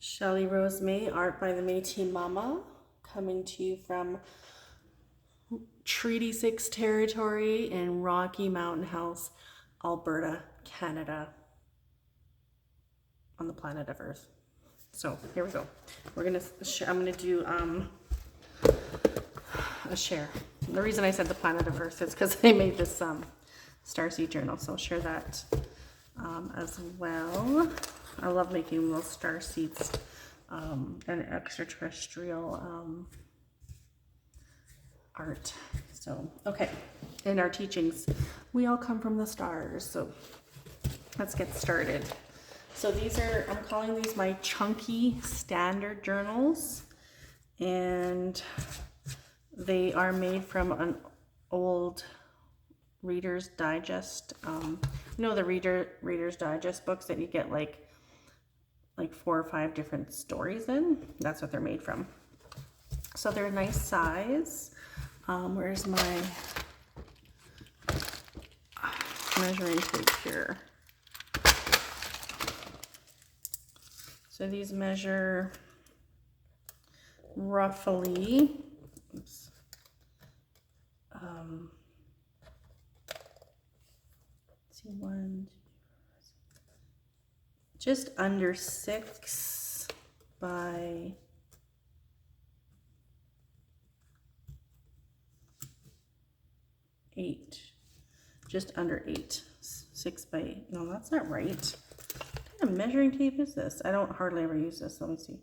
Shelley Rose May, art by the Métis Mama, coming to you from Treaty 6 territory in Rocky Mountain House, Alberta, Canada, on the planet of Earth. So here we go. We're gonna I'm gonna do a share. The reason I said the planet of Earth is because I made this starseed journal, so I'll share that as well. I love making little star seeds and extraterrestrial art. So, okay, in our teachings, we all come from the stars. So let's get started. So these are, I'm calling these my chunky standard journals, and they are made from an old Reader's Digest. You know, the Reader's Digest books that you get like 4 or 5 different stories in. That's what they're made from. So they're a nice size. Where's my measuring tape here? So these measure roughly, oops, see, just under 6 by 8, just under 8, 6 by 8. No, that's not right. What kind of measuring tape is this? I don't hardly ever use this. Let me see.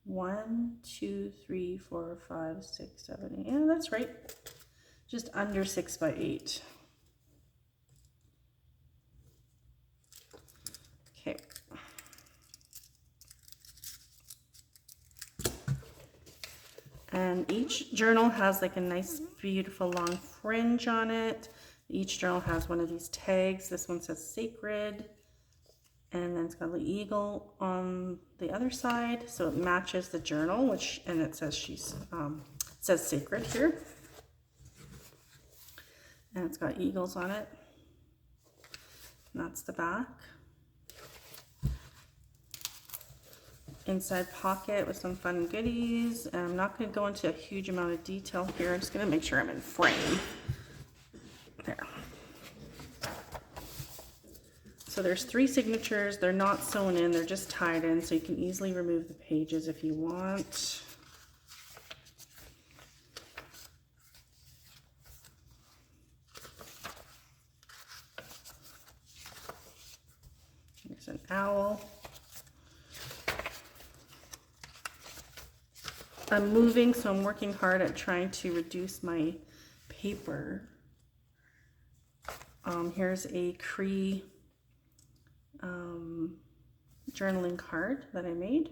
1, 2, 3, 4, 5, 6, 7, 8. Yeah, that's right. Just under 6 by 8. Okay. And each journal has like a nice, beautiful long fringe on it. Each journal has one of these tags. This one says sacred, and then it's got the eagle on the other side, so it matches the journal, and it says it says sacred here, and it's got eagles on it. And that's the back. Inside pocket with some fun goodies, and I'm not going to go into a huge amount of detail here. I'm just going to make sure I'm in frame. There. So there's 3 signatures. They're not sewn in, they're just tied in, so you can easily remove the pages if you want. There's an owl. I'm moving, so I'm working hard at trying to reduce my paper. Here's a Cree journaling card that I made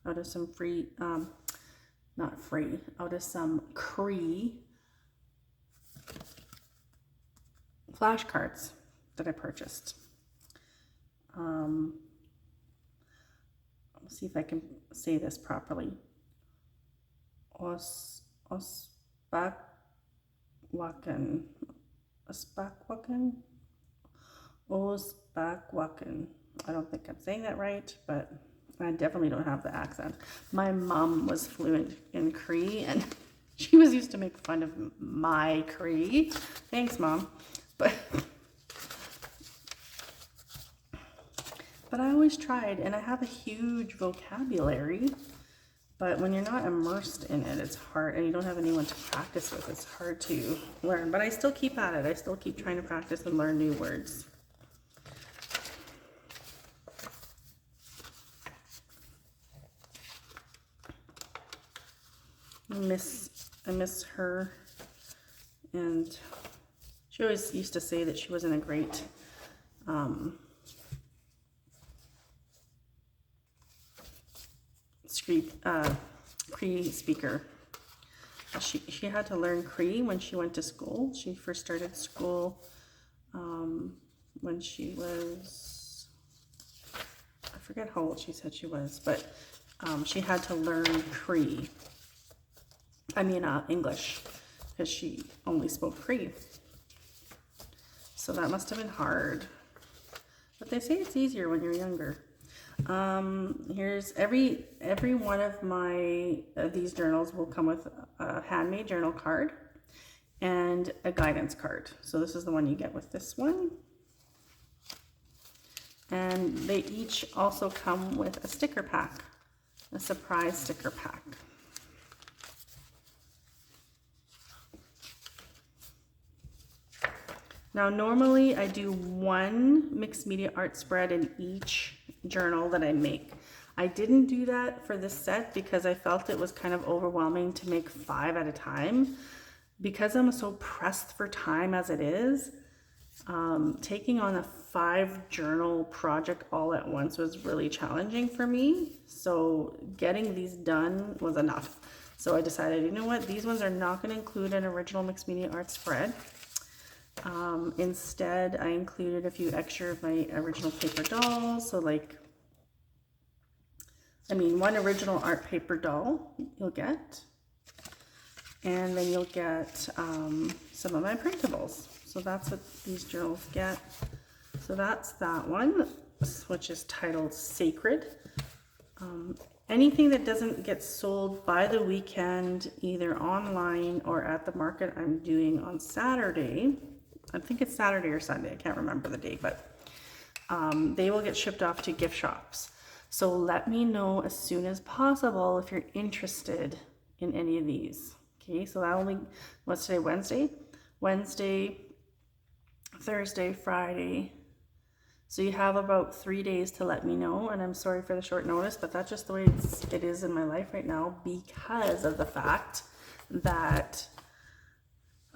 out of some out of some Cree flashcards that I purchased. Let's see if I can say this properly. Ospakwakan. I don't think I'm saying that right, but I definitely don't have the accent. My mom was fluent in Cree, and she was used to make fun of my Cree. Thanks, Mom. But I always tried, and I have a huge vocabulary. But when you're not immersed in it, it's hard, and you don't have anyone to practice with, it's hard to learn. But I still keep at it. I still keep trying to practice and learn new words. I miss her, and she always used to say that she wasn't a great Cree speaker. She had to learn Cree when she went to school. She first started school when she was, I forget how old she said she was, but she had to learn Cree. English, because she only spoke Cree. So that must have been hard. But they say it's easier when you're younger. Here's every one of my these journals will come with a handmade journal card and a guidance card. So this is the one you get with this one. And they each also come with a sticker pack, a surprise sticker pack. Now normally I do one mixed media art spread in each journal that I make. I didn't do that for this set because I felt it was kind of overwhelming to make 5 at a time. Because I'm so pressed for time as it is, taking on a 5 journal project all at once was really challenging for me. So getting these done was enough. So I decided, you know what, these ones are not going to include an original mixed media art spread. Instead, I included a few extra of my original paper dolls. So like, one original art paper doll you'll get. And then you'll get some of my printables. So that's what these journals get. So that's that one, which is titled Sacred. Anything that doesn't get sold by the weekend, either online or at the market I'm doing on Saturday, I think it's Saturday or Sunday, I can't remember the date, but they will get shipped off to gift shops. So let me know as soon as possible if you're interested in any of these. Okay, so that only, what's today, Wednesday? Wednesday, Thursday, Friday. So you have about 3 days to let me know, and I'm sorry for the short notice, but that's just the way it is in my life right now because of the fact that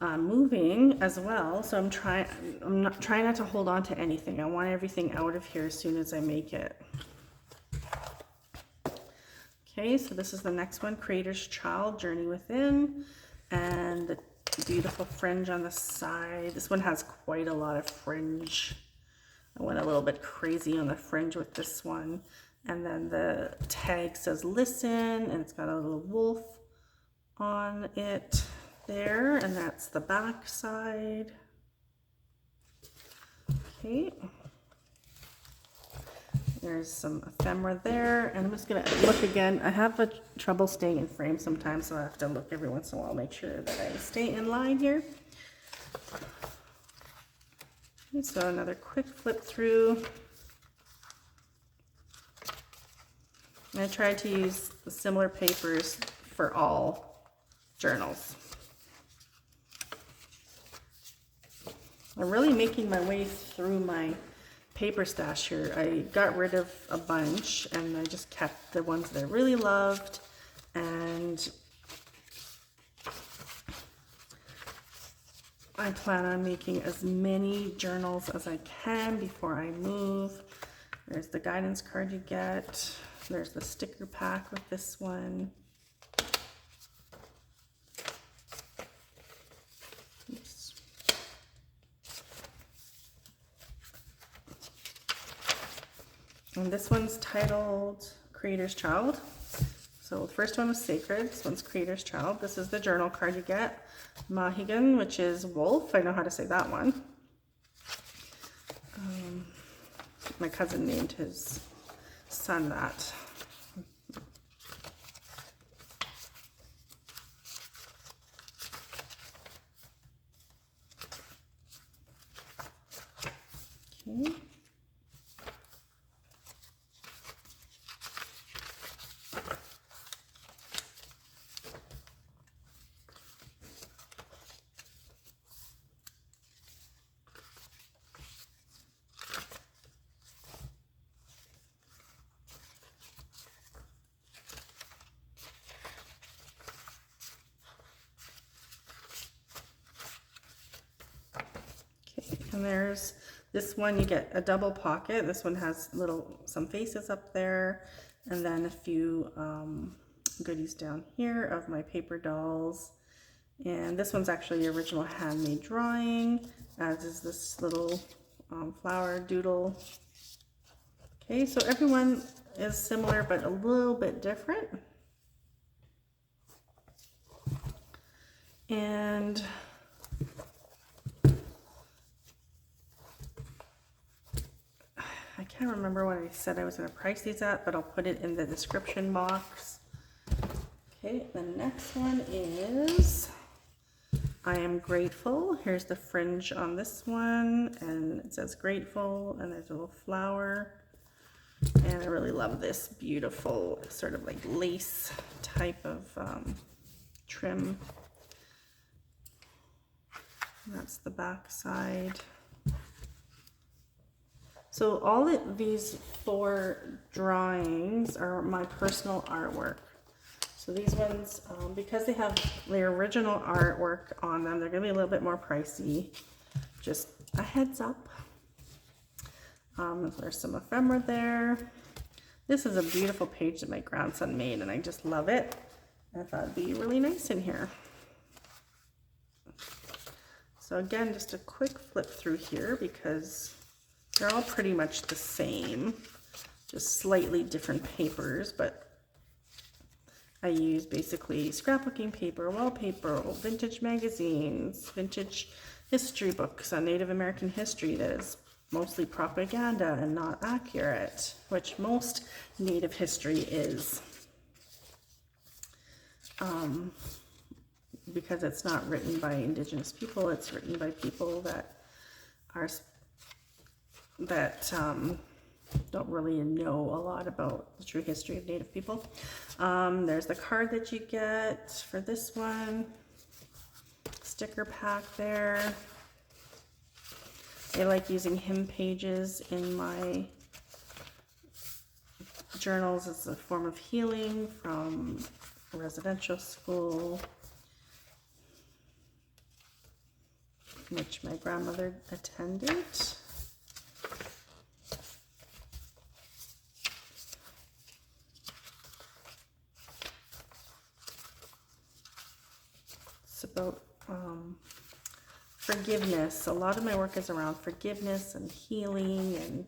I'm moving as well. So I'm trying not to hold on to anything. I want everything out of here as soon as I make it. Okay, so this is the next one, Creator's Child, Journey Within, and the beautiful fringe on the side. This one has quite a lot of fringe. I went a little bit crazy on the fringe with this one. And then the tag says listen, and it's got a little wolf on it there, and that's the back side. Okay. There's some ephemera there, and I'm just gonna look again. I have a trouble staying in frame sometimes, so I have to look every once in a while, make sure that I stay in line here. Okay, so another quick flip through. And I tried to use similar papers for all journals. I'm really making my way through my paper stash here. I got rid of a bunch and I just kept the ones that I really loved, and I plan on making as many journals as I can before I move. There's the guidance card you get. There's the sticker pack with this one. Oops. And this one's titled Creator's Child. So the first one was Sacred. This one's Creator's Child. This is the journal card you get. Mahigan, which is wolf. I know how to say that one. My cousin named his son that. Okay. And there's this one, you get a double pocket. This one has some faces up there, and then a few goodies down here of my paper dolls. And this one's actually the original handmade drawing, as is this little flower doodle. Okay, so everyone is similar but a little bit different. And I can't remember what I said I was going to price these at, but I'll put it in the description box. Okay, the next one is I Am Grateful. Here's the fringe on this one, and it says grateful, and there's a little flower. And I really love this beautiful sort of like lace type of trim. That's the back side. So all of these 4 drawings are my personal artwork. So these ones, because they have the original artwork on them, they're going to be a little bit more pricey. Just a heads up. There's some ephemera there. This is a beautiful page that my grandson made, and I just love it. I thought it'd be really nice in here. So again, just a quick flip through here because they're all pretty much the same, just slightly different papers, but I use basically scrapbooking paper, wallpaper, old vintage magazines, vintage history books on Native American history that is mostly propaganda and not accurate, which most Native history is, because it's not written by Indigenous people, it's written by people that don't really know a lot about the true history of Native people. There's the card that you get for this one, sticker pack there. I like using hymn pages in my journals as a form of healing from residential school, which my grandmother attended. It's about forgiveness. A lot of my work is around forgiveness and healing, and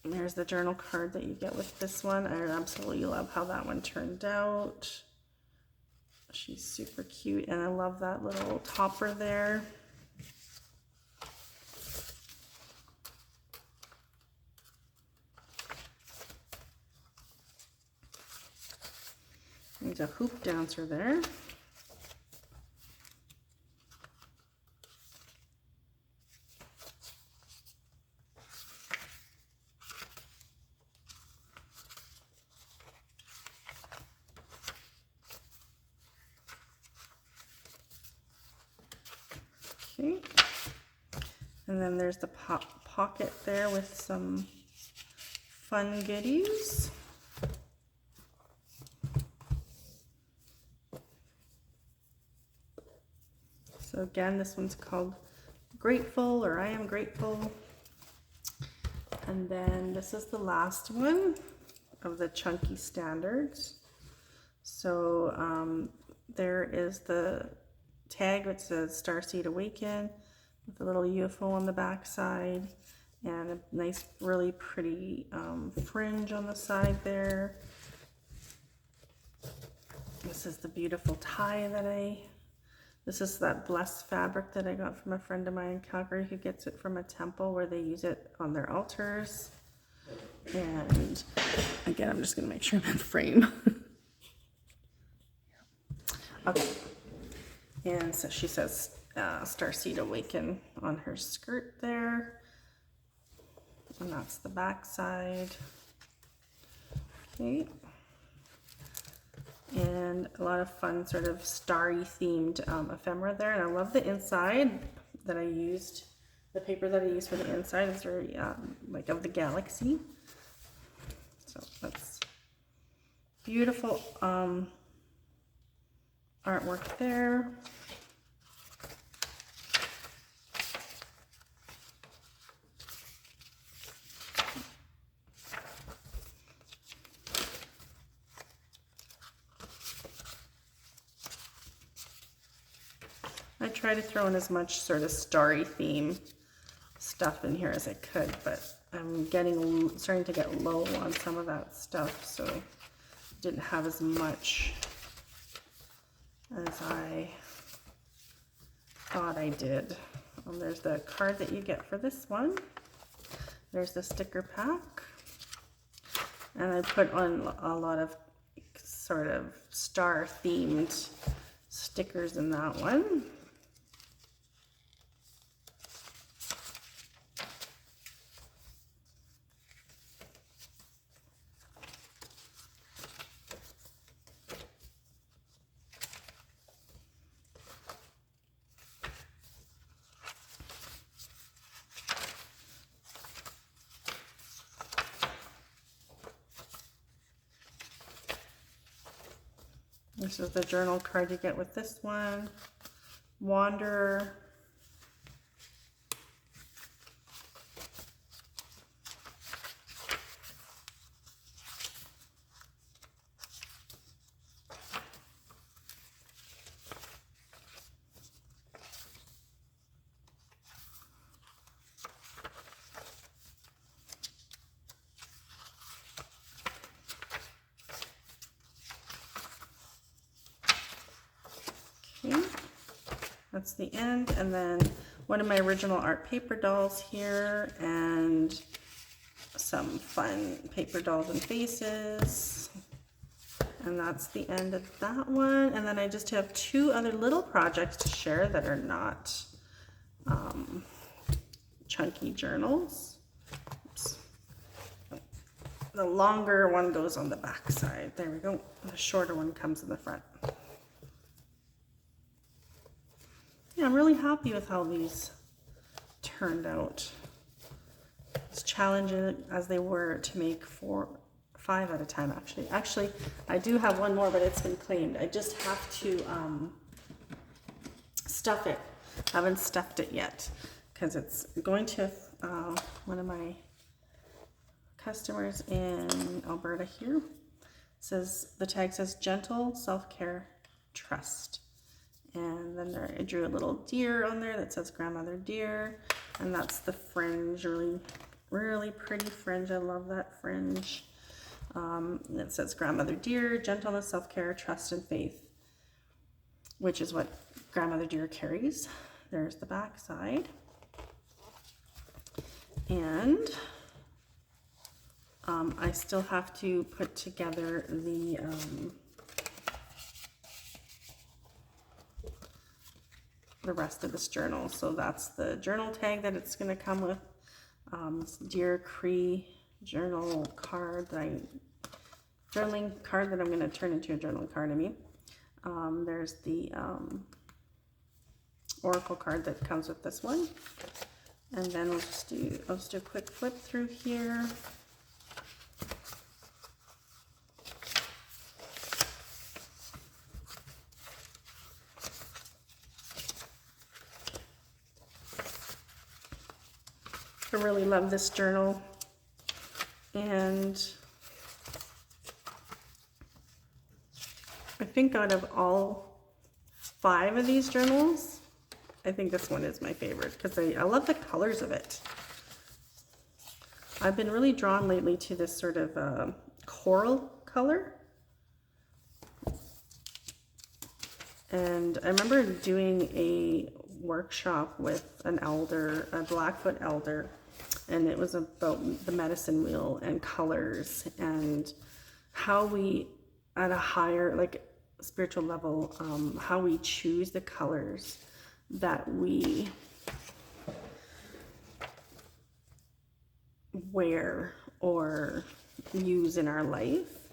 there's the journal card that you get with this one. I absolutely love how that one turned out. She's super cute, and I love that little topper there. There's a hoop dancer there. Okay, and then there's the pocket there with some fun goodies. So again, this one's called Grateful, or I Am Grateful. And then this is the last one of the chunky standards. So there is the tag which says Starseed Awaken with a little UFO on the back side and a nice, really pretty fringe on the side there. This is the beautiful tie that this is that blessed fabric that I got from a friend of mine in Calgary who gets it from a temple where they use it on their altars. And again, I'm just going to make sure I'm in frame. Okay. And so she says Starseed Awaken on her skirt there. And that's the back side. Okay. And a lot of fun sort of starry themed ephemera there. And I love the inside that I used. The paper that I used for the inside is very like of the galaxy. So that's beautiful artwork there. I try to throw in as much sort of starry theme stuff in here as I could, but I'm starting to get low on some of that stuff, so didn't have as much as I thought I did. There's the card that you get for this one. there's the sticker pack. And I put on a lot of sort of star themed stickers in that one. This is the journal card you get with this one. Wanderer. That's the end, and then one of my original art paper dolls here, and some fun paper dolls and faces, and that's the end of that one. And then I just have two other little projects to share that are not chunky journals. Oops. The longer one goes on the back side. There we go. The shorter one comes in the front. Yeah, I'm really happy with how these turned out. As challenging as they were to make 5 at a time, actually. Actually, I do have one more, but it's been claimed. I just have to stuff it. I haven't stuffed it yet because it's going to one of my customers in Alberta here. It says, the tag says gentle self-care trust. And then I drew a little deer on there that says grandmother deer, and that's the fringe, really pretty fringe. I love that fringe. It says grandmother deer, gentleness, self-care, trust, and faith, which is what grandmother deer carries. There's the back side. And I still have to put together the rest of this journal. So that's the journal tag that it's going to come with. Dear Cree journal card journaling card that I'm going to turn into a journaling card. There's the oracle card that comes with this one, and then I'll just do a quick flip through here. I really love this journal, and I think out of all 5 of these journals, I think this one is my favorite because I love the colors of it. I've been really drawn lately to this sort of coral color, and I remember doing a workshop with an elder, a Blackfoot elder, and it was about the medicine wheel and colors and how we, at a higher, like, spiritual level, how we choose the colors that we wear or use in our life.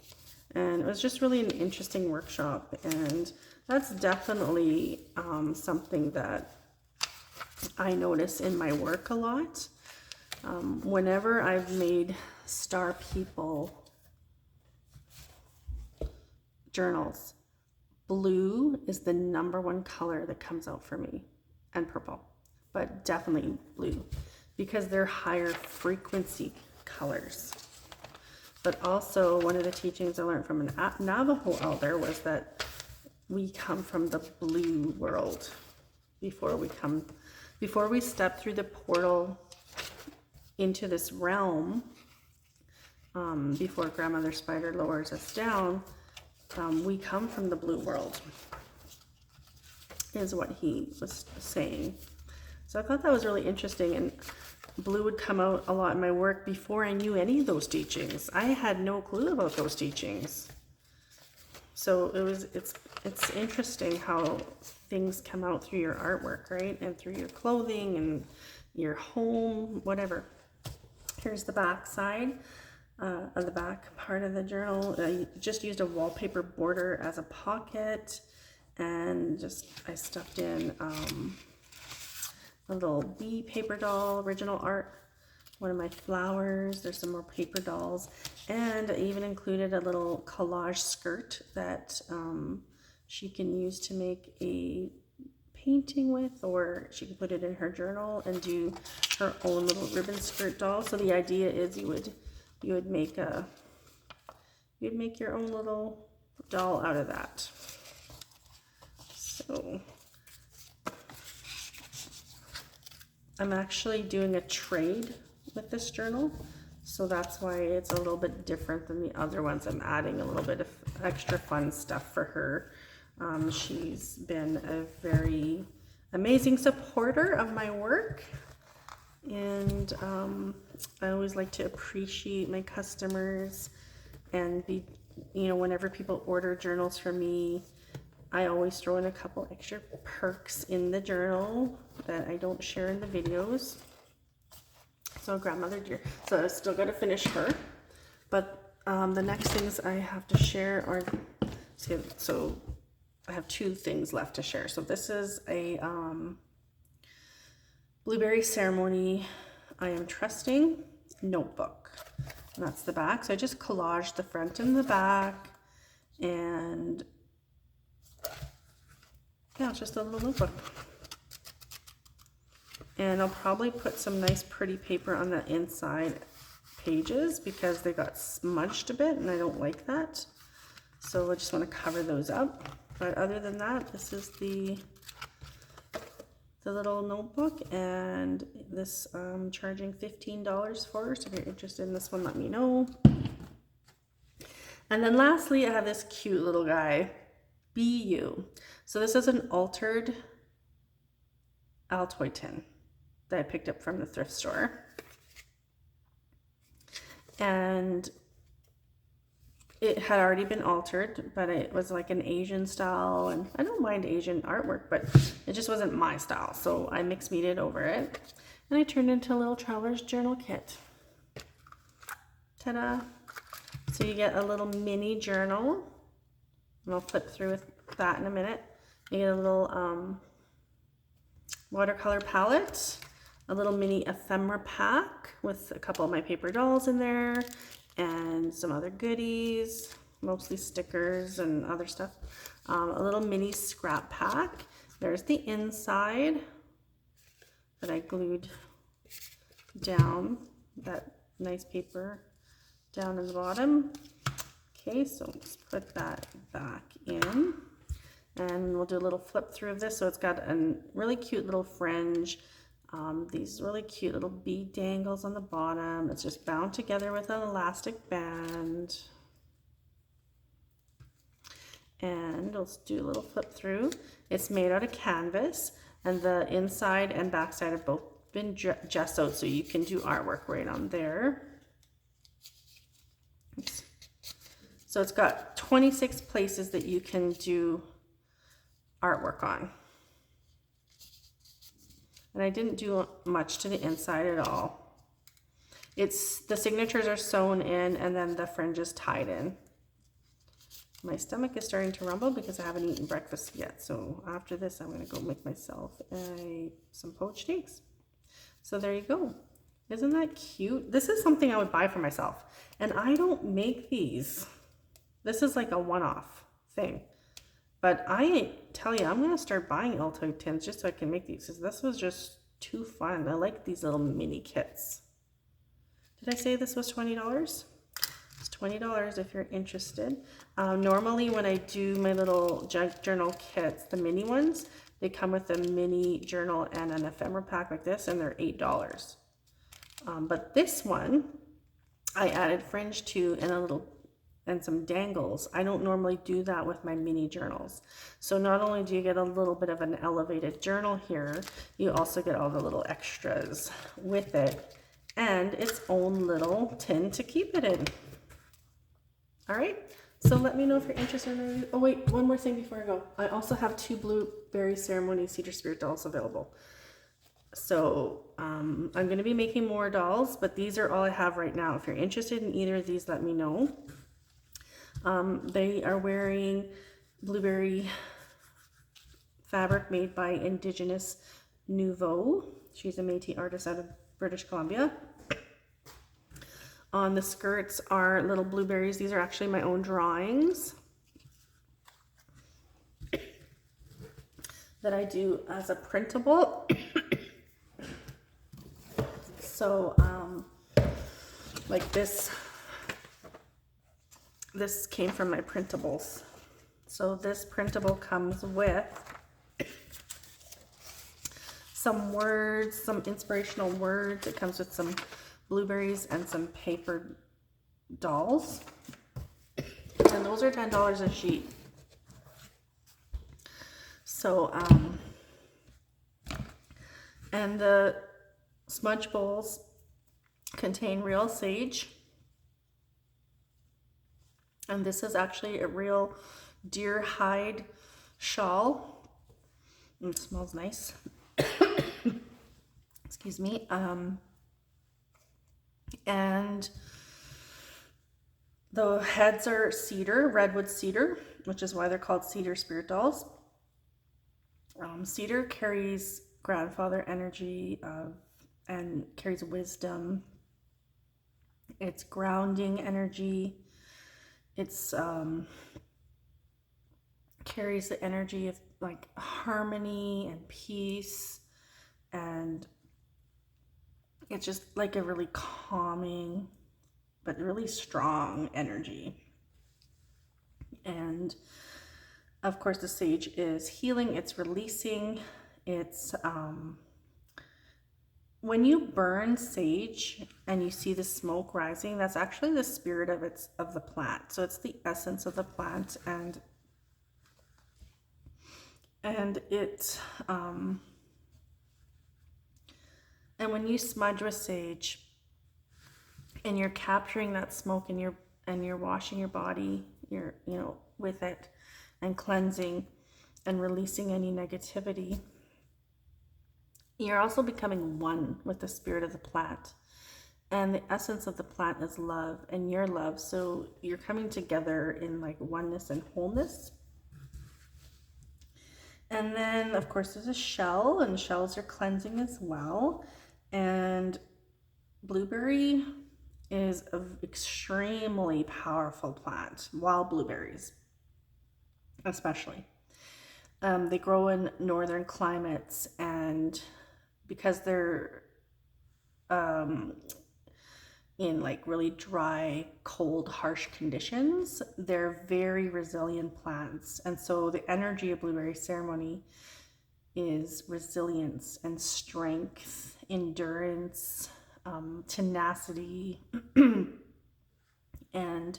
And it was just really an interesting workshop, and that's definitely something that I notice in my work a lot. Whenever I've made Star People journals, blue is the #1 color that comes out for me, and purple, but definitely blue, because they're higher frequency colors. But also, one of the teachings I learned from a Navajo elder was that we come from the blue world before we step through the portal into this realm, before Grandmother Spider lowers us down. We come from the blue world, is what he was saying. So I thought that was really interesting, and blue would come out a lot in my work before I knew any of those teachings. I had no clue about those teachings. So it's interesting how things come out through your artwork, right? And through your clothing and your home, whatever. Here's the back side of the back part of the journal. I just used a wallpaper border as a pocket, and I stuffed in a little bee paper doll, original art, one of my flowers. There's some more paper dolls, and I even included a little collage skirt that she can use to make a painting with, or she can put it in her journal and do her own little ribbon skirt doll. So the idea is you would make your own little doll out of that. So I'm actually doing a trade with this journal, so that's why it's a little bit different than the other ones. I'm adding a little bit of extra fun stuff for her. She's been a very amazing supporter of my work, and I always like to appreciate my customers, and whenever people order journals from me, I always throw in a couple extra perks in the journal that I don't share in the videos. So grandmother dear, so I still got to finish her, but the next things I have to share are, so I have two things left to share. So this is a Blueberry Ceremony I Am Trusting notebook, and that's the back. So I just collaged the front and the back, and yeah, it's just a little notebook. And I'll probably put some nice pretty paper on the inside pages because they got smudged a bit and I don't like that. So I just want to cover those up. But other than that, this is the little notebook, and this I'm charging $15 for. So if you're interested in this one, let me know. And then lastly, I have this cute little guy, Be You. So this is an altered Altoid tin that I picked up from the thrift store, and it had already been altered, but it was like an Asian style, and I don't mind Asian artwork, but it just wasn't my style, so I mixed meated over it, and I turned it into a little traveler's journal kit. Ta-da! So you get a little mini journal, and I'll flip through with that in a minute. You get a little watercolor palette, a little mini ephemera pack with a couple of my paper dolls in there, and some other goodies, mostly stickers and other stuff. A little mini scrap pack. There's the inside that I glued down, that nice paper down in the bottom. Okay, so let's put that back in, and we'll do a little flip through of this. So it's got a really cute little fringe, these really cute little bead dangles on the bottom. It's just bound together with an elastic band. And let's do a little flip through. It's made out of canvas, and the inside and back side have both been gessoed, so you can do artwork right on there. Oops. So it's got 26 places that you can do artwork on. And I didn't do much to the inside at all. The signatures are sewn in, and then the fringe is tied in. My stomach is starting to rumble because I haven't eaten breakfast yet. So after this, I'm going to go make myself some poached eggs. So there you go. Isn't that cute? This is something I would buy for myself. And I don't make these. This is like a one-off thing. But I tell you, I'm going to start buying Altoid tins just so I can make these, because this was just too fun. I like these little mini kits. Did I say this was $20? It's $20 if you're interested. Normally when I do my little junk journal kits, the mini ones, they come with a mini journal and an ephemera pack like this, and they're $8. But this one, I added fringe to and a little and some dangles. I don't normally do that with my mini journals. So not only do you get a little bit of an elevated journal here, you also get all the little extras with it and its own little tin to keep it in. All right, so let me know if you're interested in. Oh wait, one more thing before I go. I also have 2 blueberry Ceremony Cedar Spirit dolls available. So I'm going to be making more dolls, but these are all I have right now. If you're interested in either of these, let me know. They are wearing blueberry fabric made by Indigenous Nouveau. She's a Métis artist out of British Columbia. On the skirts are little blueberries. These are actually my own drawings that I do as a printable. So like this came from my printables. So this printable comes with some words, some inspirational words. It comes with some blueberries and some paper dolls. And those are $10 a sheet. So, and the smudge bowls contain real sage. And this is actually a real deer hide shawl. It smells nice. Excuse me. And the heads are cedar, redwood cedar, which is why they're called Cedar Spirit Dolls. Cedar carries grandfather energy and carries wisdom. It's grounding energy. It's carries the energy of like harmony and peace, and it's just like a really calming but really strong energy. And of course the sage is healing, it's releasing, it's when you burn sage and you see the smoke rising, that's actually the spirit of the plant. So it's the essence of the plant, and it's and when you smudge with sage and you're capturing that smoke and you're washing your body, with it and cleansing and releasing any negativity, you're also becoming one with the spirit of the plant. And the essence of the plant is love, and your love. So you're coming together in like oneness and wholeness. And then of course there's a shell, and shells are cleansing as well. And blueberry is an extremely powerful plant, wild blueberries especially. They grow in northern climates, and because they're in like really dry, cold, harsh conditions, they're very resilient plants. And so the energy of blueberry ceremony is resilience and strength, endurance, tenacity, and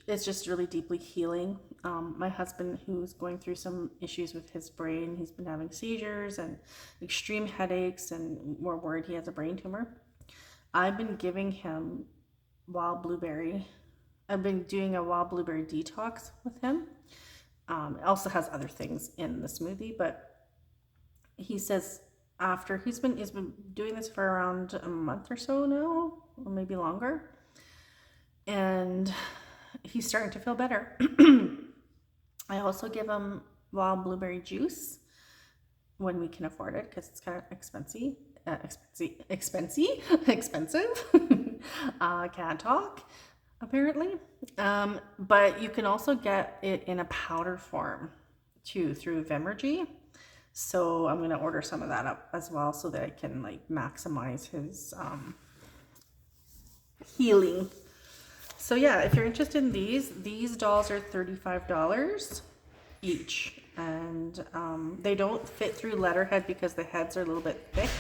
it's just really deeply healing. My husband, who's going through some issues with his brain, he's been having seizures and extreme headaches, and we're worried he has a brain tumor. I've been giving him wild blueberry. I've been doing a wild blueberry detox with him. It also has other things in the smoothie, but he says after he's been doing this for around a month or so now, or maybe longer, and he's starting to feel better. I also give him wild blueberry juice when we can afford it, because it's kind of expensive. Can't talk, apparently. But you can also get it in a powder form too through Vemergy. So I'm gonna order some of that up as well, so that I can like maximize his healing. So yeah, if you're interested in these dolls are $35 each, and they don't fit through letterhead because the heads are a little bit thick,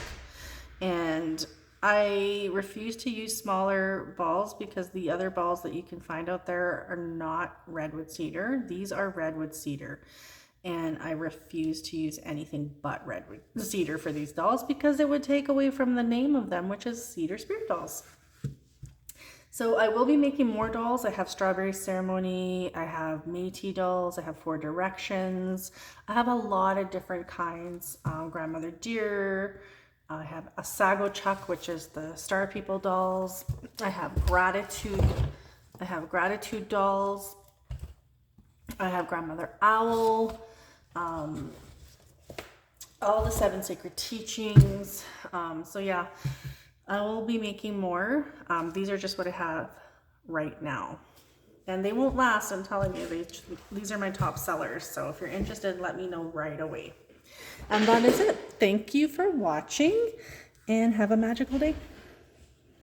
and I refuse to use smaller balls because the other balls that you can find out there are not redwood cedar. These are redwood cedar. And I refuse to use anything but redwood cedar for these dolls because it would take away from the name of them, which is Cedar Spirit Dolls. So I will be making more dolls. I have Strawberry Ceremony, I have Métis dolls, I have Four Directions. I have a lot of different kinds. Grandmother Deer, I have a Sago Chuck, which is the Star People dolls. I have Gratitude dolls. I have Grandmother Owl. All the 7 Sacred Teachings. So yeah, I will be making more. These are just what I have right now. And they won't last, I'm telling you. These are my top sellers. So if you're interested, let me know right away. And that is it. Thank you for watching and have a magical day.